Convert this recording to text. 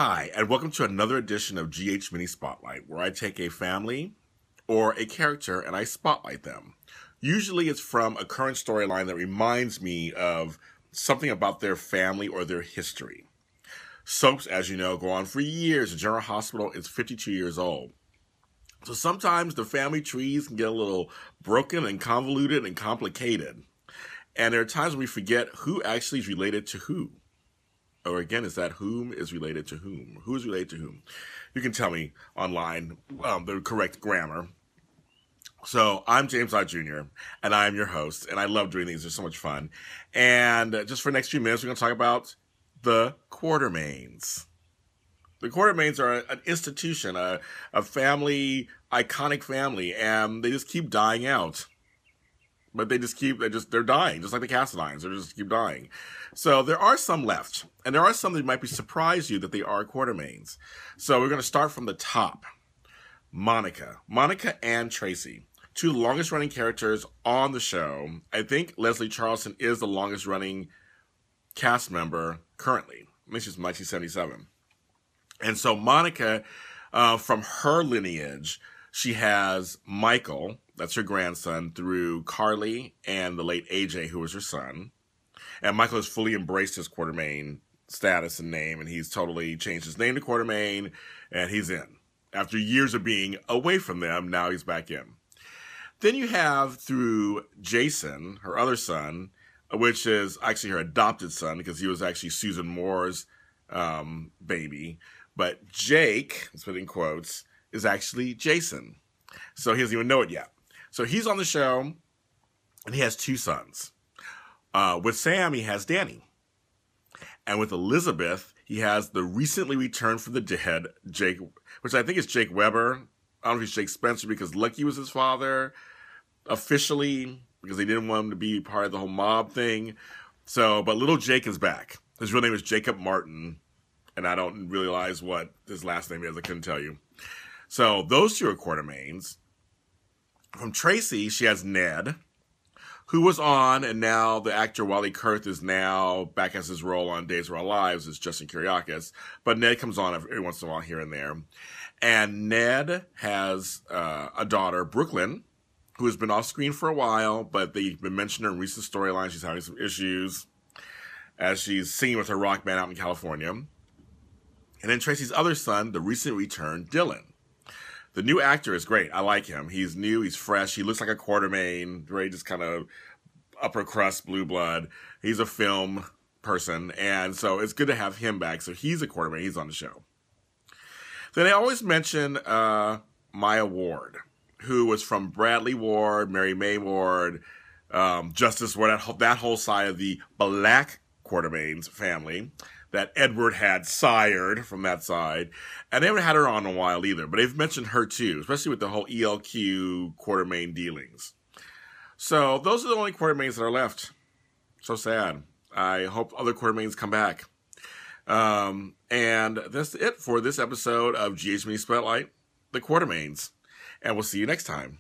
Hi, and welcome to another edition of GH Mini Spotlight, where I take a family or a character and I spotlight them. Usually it's from a current storyline that reminds me of something about their family or their history. Soaps, as you know, go on for years. The General Hospital is 52 years old. So sometimes the family trees can get a little broken and convoluted and complicated. And there are times when we forget who actually is related to who. Or again, is that whom is related to whom? Who is related to whom? You can tell me online the correct grammar. So I'm James Lott Jr., and I am your host, and I love doing these. They're so much fun. And just for the next few minutes, we're going to talk about the Quartermaines. The Quartermaines are an institution, a family, iconic family, and they just keep dying out. But they're dying, just like the Cassadines. They just keep dying. So there are some left, and there are some that might surprise you that they are Quartermaines. So we're going to start from the top. Monica and Tracy, two longest running characters on the show. I think Leslie Charleston is the longest running cast member currently. I think she's from 1977. And so Monica, from her lineage, she has Michael, that's her grandson, through Carly and the late AJ, who was her son. And Michael has fully embraced his Quartermaine status and name, and he's totally changed his name to Quartermaine, and he's in. After years of being away from them, now he's back in. Then you have through Jason, her other son, which is actually her adopted son, because he was actually Susan Moore's baby. But Jake, let's put it in quotes, is actually Jason. So he doesn't even know it yet. So he's on the show, and he has two sons. With Sam, he has Danny. And with Elizabeth, he has the recently returned from the dead, Jake, which I think is Jake Weber. I don't know if he's Jake Spencer because Lucky was his father, officially, because they didn't want him to be part of the whole mob thing. So, but little Jake is back. His real name is Jacob Martin, and I don't realize what his last name is. I couldn't tell you. So those two are Quartermaines. From Tracy, she has Ned, who was on, and now the actor Wally Kurth is now back as his role on Days of Our Lives as Justin Kiriakis. But Ned comes on every once in a while here and there. And Ned has a daughter, Brooklyn, who has been off screen for a while, but they've been mentioning her in recent storylines. She's having some issues as she's singing with her rock band out in California. And then Tracy's other son, the recent return, Dylan. The new actor is great. I like him. He's new. He's fresh. He looks like a Quartermaine, very just kind of upper crust blue blood. He's a film person, and so it's good to have him back. So he's a Quartermaine. He's on the show. Then I always mention Maya Ward, who was from Bradley Ward, Mary May Ward, Justice Ward, that whole side of the Black Quartermaines family that Edward had sired from that side. And they haven't had her on in a while either, but they've mentioned her too, especially with the whole ELQ Quartermaine dealings. So those are the only Quartermaines that are left. So sad. I hope other Quartermaines come back. And that's it for this episode of GH Mini Spotlight, the Quartermaines. And we'll see you next time.